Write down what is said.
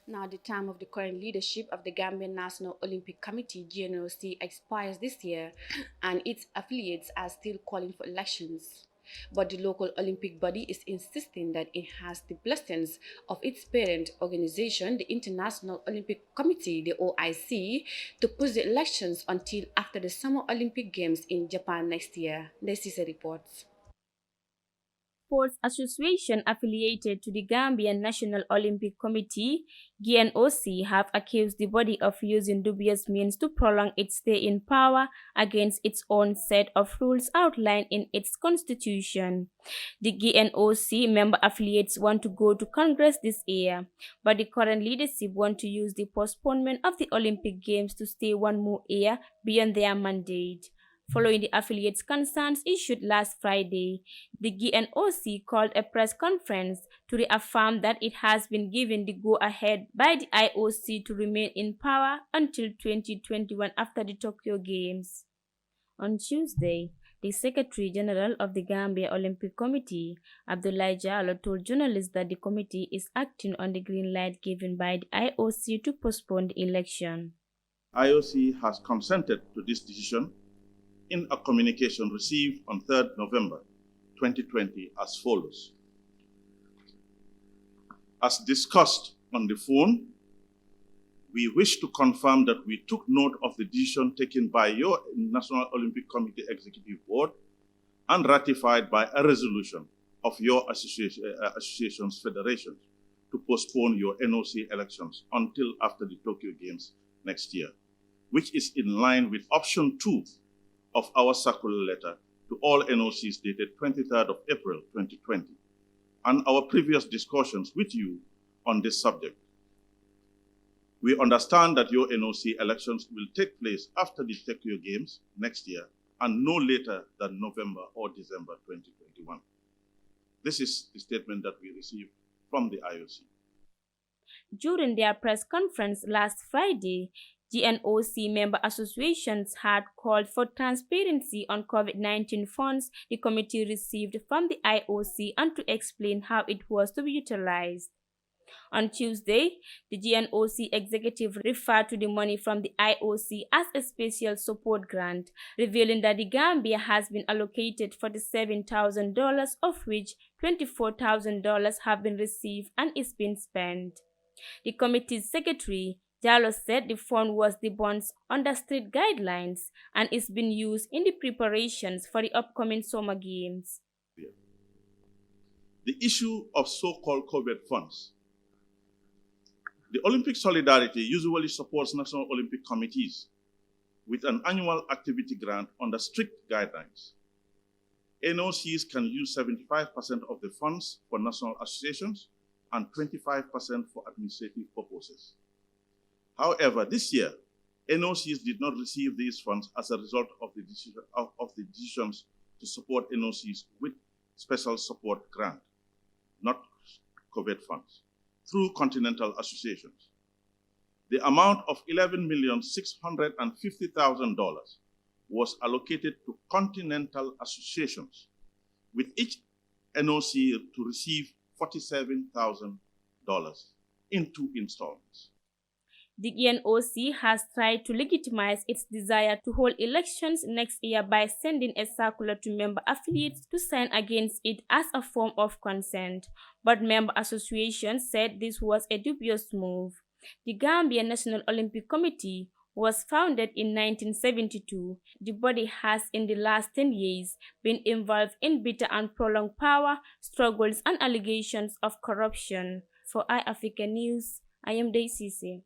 Now, the term of the current leadership of the Gambian National Olympic Committee (GNOC) expires this year, and its affiliates are still calling for elections. But the local Olympic body is insisting that it has the blessings of its parent organization, the International Olympic Committee (OIC), to push the elections until after the Summer Olympic Games in Japan next year. This is a report. Sports association affiliated to the Gambian National Olympic Committee (GNOC) have accused the body of using dubious means to prolong its stay in power against its own set of rules outlined in its constitution. The GNOC member affiliates want to go to Congress this year, but the current leadership want to use the postponement of the Olympic Games to stay one more year beyond their mandate. Following the affiliates' concerns issued last Friday, the GNOC called a press conference to reaffirm that it has been given the go-ahead by the IOC to remain in power until 2021 after the Tokyo Games. On Tuesday, the Secretary General of the Gambia Olympic Committee, Abdoulaye Jallow, told journalists that the committee is acting on the green light given by the IOC to postpone the election. IOC has consented to this decision in a communication received on 3rd November 2020 as follows. As discussed on the phone, we wish to confirm that we took note of the decision taken by your National Olympic Committee Executive Board and ratified by a resolution of your association's federations to postpone your NOC elections until after the Tokyo Games next year, which is in line with option 2 of our circular letter to all NOCs dated 23rd of April 2020, and our previous discussions with you on this subject. We understand that your NOC elections will take place after the Tokyo Games next year and no later than November or December 2021. This is the statement that we received from the IOC. During their press conference last Friday, GNOC member associations had called for transparency on COVID-19 funds the committee received from the IOC and to explain how it was to be utilized. On Tuesday, the GNOC executive referred to the money from the IOC as a special support grant, revealing that the Gambia has been allocated $47,000, of which $24,000 have been received and is being spent. The committee's secretary, Jallow, said the fund was the bonds under strict guidelines and is being used in the preparations for the upcoming Summer Games. The issue of so-called COVID funds. The Olympic Solidarity usually supports national Olympic committees with an annual activity grant under strict guidelines. NOCs can use 75% of the funds for national associations and 25% for administrative purposes. However, this year, NOCs did not receive these funds as a result of the decisions to support NOCs with special support grant, not COVID funds, through continental associations. The amount of $11,650,000 was allocated to continental associations, with each NOC to receive $47,000 in 2 installments. The GNOC has tried to legitimize its desire to hold elections next year by sending a circular to member affiliates to sign against it as a form of consent, but member associations said this was a dubious move. The Gambia National Olympic Committee was founded in 1972. The body has in the last 10 years been involved in bitter and prolonged power struggles and allegations of corruption. For iAfrica News, I am Daisy.